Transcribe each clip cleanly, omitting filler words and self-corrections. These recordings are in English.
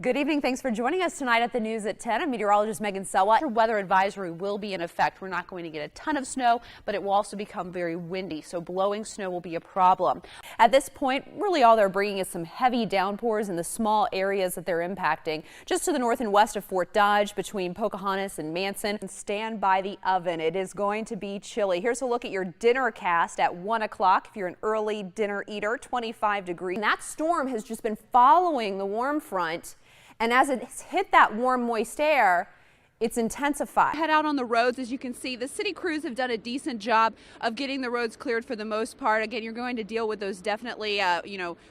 Good evening. Thanks for joining us tonight at the news at 10. I'm meteorologist Megan Salois. Your weather advisory will be in effect. We're not going to get a ton of snow, but it will also become very windy, so blowing snow will be a problem. At this point, really all they're bringing is some heavy downpours in the small areas that they're impacting. Just to the north and west of Fort Dodge, between Pocahontas and Manson. Stand by the oven. It is going to be chilly. Here's a look at your dinner cast at 1 o'clock. If you're an early dinner eater, 25 degrees. And that storm has just been following the warm front. And as it's hit that warm, moist air, it's intensified. Head out on the roads. As you can see, the city crews have done a decent job of getting the roads cleared for the most part. Again, you're going to deal with those definitely,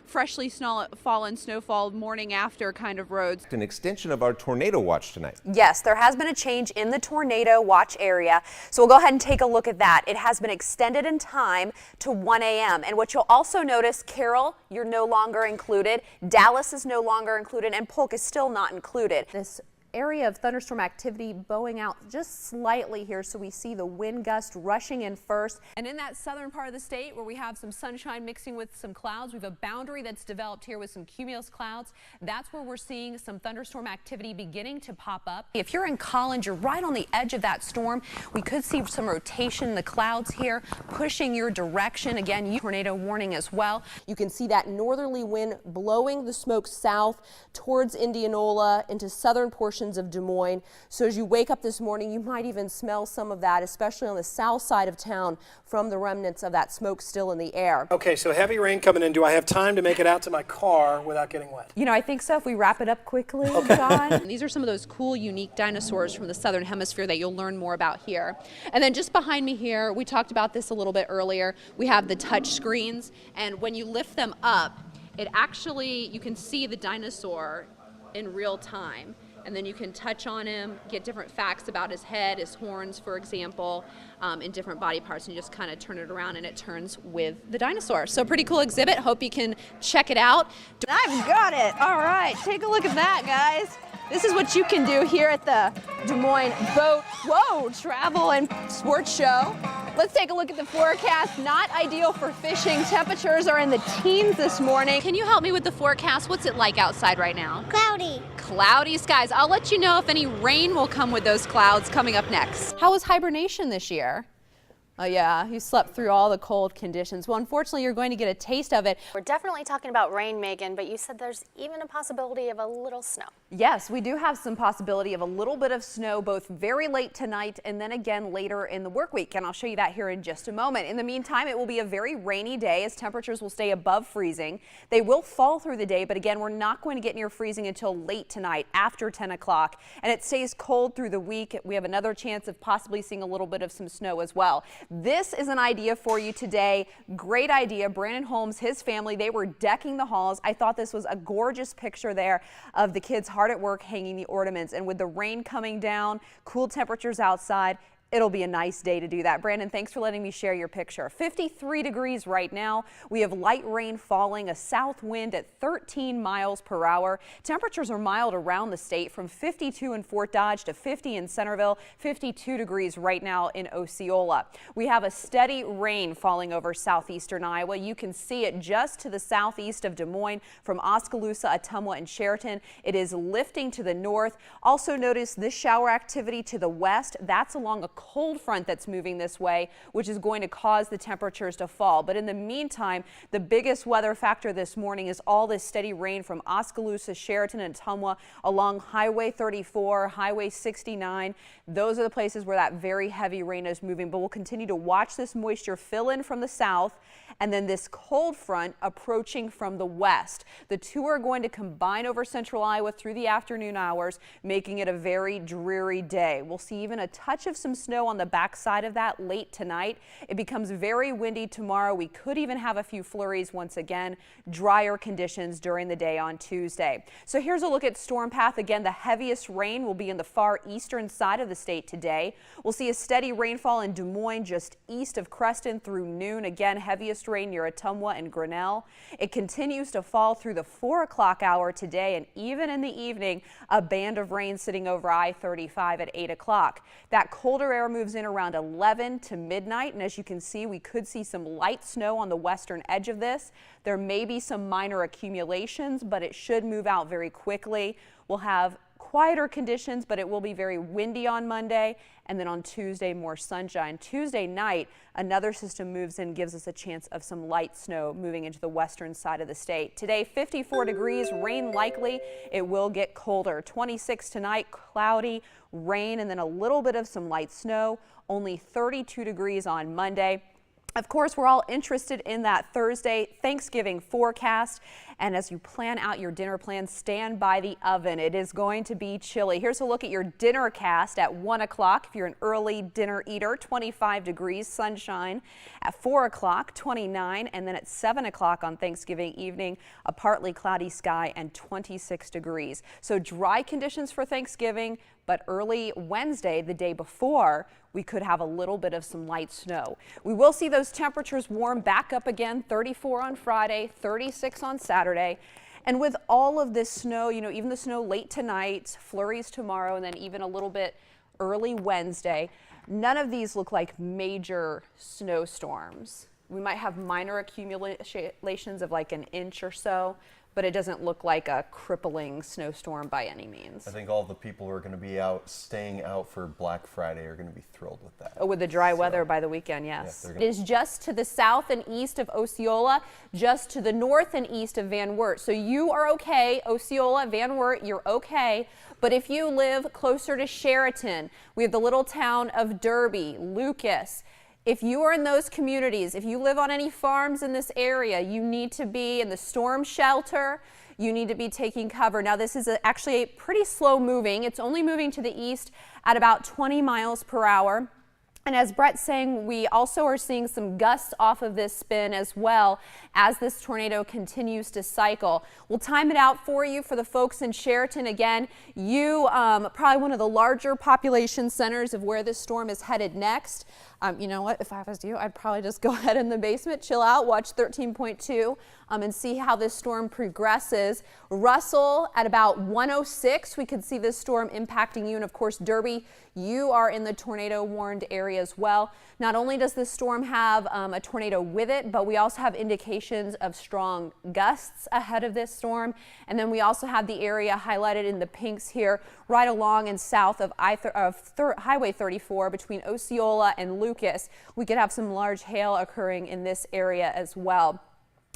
freshly fallen snowfall morning after kind of roads. An extension of our tornado watch tonight. Yes, there has been a change in the tornado watch area. So we'll go ahead and take a look at that. It has been extended in time to 1 a.m. And what you'll also notice, Carroll, you're no longer included. Dallas is no longer included, and Polk is still not included. This area of thunderstorm activity bowing out just slightly here, so we see the wind gust rushing in first. And in that southern part of the state where we have some sunshine mixing with some clouds, we have a boundary that's developed here with some cumulus clouds. That's where we're seeing some thunderstorm activity beginning to pop up. If you're in Collins, you're right on the edge of that storm. We could see some rotation in the clouds here pushing your direction. Again, tornado warning as well. You can see that northerly wind blowing the smoke south towards Indianola into southern portions of Des Moines. So as you wake up this morning, you might even smell some of that, especially on the south side of town, from the remnants of that smoke still in the air. Okay, so heavy rain coming in. Do I have time to make it out to my car without getting wet? You know, I think so if we wrap it up quickly, John. These are some of those cool, unique dinosaurs from the southern hemisphere that you'll learn more about here. And then just behind me here, we talked about this a little bit earlier, we have the touch screens, and when you lift them up, it actually, you can see the dinosaur in real time. And then you can touch on him, get different facts about his head, his horns, for example, in different body parts, and you just kind of turn it around and it turns with the dinosaur. So pretty cool exhibit. Hope you can check it out. I've got it. All right, take a look at that, guys. This is what you can do here at the Des Moines Boat, Travel and Sports Show. Let's take a look at the forecast. Not ideal for fishing. Temperatures are in the teens this morning. Can you help me with the forecast? What's it like outside right now? Cloudy. Cloudy skies. I'll let you know if any rain will come with those clouds coming up next. How was hibernation this year? Oh yeah, you slept through all the cold conditions. Well, unfortunately, you're going to get a taste of it. We're definitely talking about rain, Megan, but you said there's even a possibility of a little snow. Yes, we do have some possibility of a little bit of snow, both very late tonight and then again later in the work week. And I'll show you that here in just a moment. In the meantime, it will be a very rainy day as temperatures will stay above freezing. They will fall through the day, but again, we're not going to get near freezing until late tonight after 10 o'clock. And it stays cold through the week. We have another chance of possibly seeing a little bit of some snow as well. This is an idea for you today. Great idea. Brandon Holmes, his family, they were decking the halls. I thought this was a gorgeous picture there of the kids hard at work hanging the ornaments. And with the rain coming down, cool temperatures outside, it'll be a nice day to do that. Brandon, thanks for letting me share your picture. 53 degrees right now. We have light rain falling, a south wind at 13 miles per hour. Temperatures are mild around the state from 52 in Fort Dodge to 50 in Centerville, 52 degrees right now in Osceola. We have a steady rain falling over southeastern Iowa. You can see it just to the southeast of Des Moines from Oskaloosa, Ottumwa, and Sheraton. It is lifting to the north. Also notice this shower activity to the west. That's along a cold front that's moving this way, which is going to cause the temperatures to fall. But in the meantime, the biggest weather factor this morning is all this steady rain from Oskaloosa, Sheraton, and Ottumwa along Highway 34, Highway 69. Those are the places where that very heavy rain is moving. But we'll continue to watch this moisture fill in from the south and then this cold front approaching from the west. The two are going to combine over central Iowa through the afternoon hours, making it a very dreary day. We'll see even a touch of some snow on the backside of that late tonight. It becomes very windy tomorrow. We could even have a few flurries once again. Drier conditions during the day on Tuesday. So here's a look at storm path. Again, the heaviest rain will be in the far eastern side of the state today. We'll see a steady rainfall in Des Moines just east of Creston through noon. Again, heaviest rain near Ottumwa and Grinnell. It continues to fall through the 4 o'clock hour today, and even in the evening, a band of rain sitting over I-35 at 8 o'clock. That colder air moves in around 11 to midnight, and as you can see, we could see some light snow on the western edge of this. There may be some minor accumulations, but it should move out very quickly. We'll have quieter conditions, but it will be very windy on Monday, and then on Tuesday, more sunshine. Tuesday night, another system moves in, gives us a chance of some light snow moving into the western side of the state. Today, 54 degrees, rain likely. It will get colder. 26 tonight, cloudy, rain, and then a little bit of some light snow. Only 32 degrees on Monday. Of course, we're all interested in that Thursday Thanksgiving forecast. And as you plan out your dinner plans, stand by the oven. It is going to be chilly. Here's a look at your dinner cast at 1 o'clock. If you're an early dinner eater, 25 degrees, sunshine. At 4 o'clock, 29. And then at 7 o'clock on Thanksgiving evening, a partly cloudy sky and 26 degrees. So dry conditions for Thanksgiving, but early Wednesday, the day before, we could have a little bit of some light snow. We will see those temperatures warm back up again, 34 on Friday, 36 on Saturday. And with all of this snow, you know, even the snow late tonight, flurries tomorrow, and then even a little bit early Wednesday, none of these look like major snowstorms. We might have minor accumulations of like an inch or so, but it doesn't look like a crippling snowstorm by any means. I think all the people who are going to be out, staying out for Black Friday are going to be thrilled with that. Oh, with the dry weather by the weekend, yes. It is just to the south and east of Osceola, just to the north and east of Van Wert. So you are okay, Osceola, Van Wert, you're okay. But if you live closer to Sheraton, we have the little town of Derby, Lucas. If you are in those communities, if you live on any farms in this area, you need to be in the storm shelter. You need to be taking cover. Now, this is actually pretty slow moving. It's only moving to the east at about 20 miles per hour. And as Brett's saying, we also are seeing some gusts off of this spin as well as this tornado continues to cycle. We'll time it out for you for the folks in Sheraton. Again, you probably one of the larger population centers of where this storm is headed next. You know what, if I was you, I'd probably just go ahead in the basement, chill out, watch 13.2 and see how this storm progresses. Russell at about 106, we could see this storm impacting you. And of course, Derby, you are in the tornado warned area as well. Not only does this storm have a tornado with it, but we also have indications of strong gusts ahead of this storm. And then we also have the area highlighted in the pinks here, right along and south of Highway 34 between Osceola and Lucas. We could have some large hail occurring in this area as well.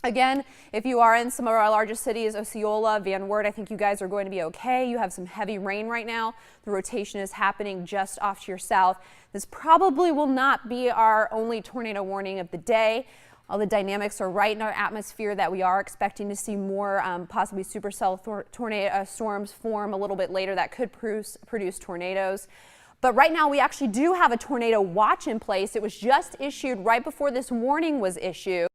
Again, if you are in some of our largest cities, Osceola, Van Wert, I think you guys are going to be okay. You have some heavy rain right now. The rotation is happening just off to your south. This probably will not be our only tornado warning of the day. All the dynamics are right in our atmosphere that we are expecting to see more possibly supercell tornado storms form a little bit later that could produce tornadoes. But right now we actually do have a tornado watch in place. It was just issued right before this warning was issued.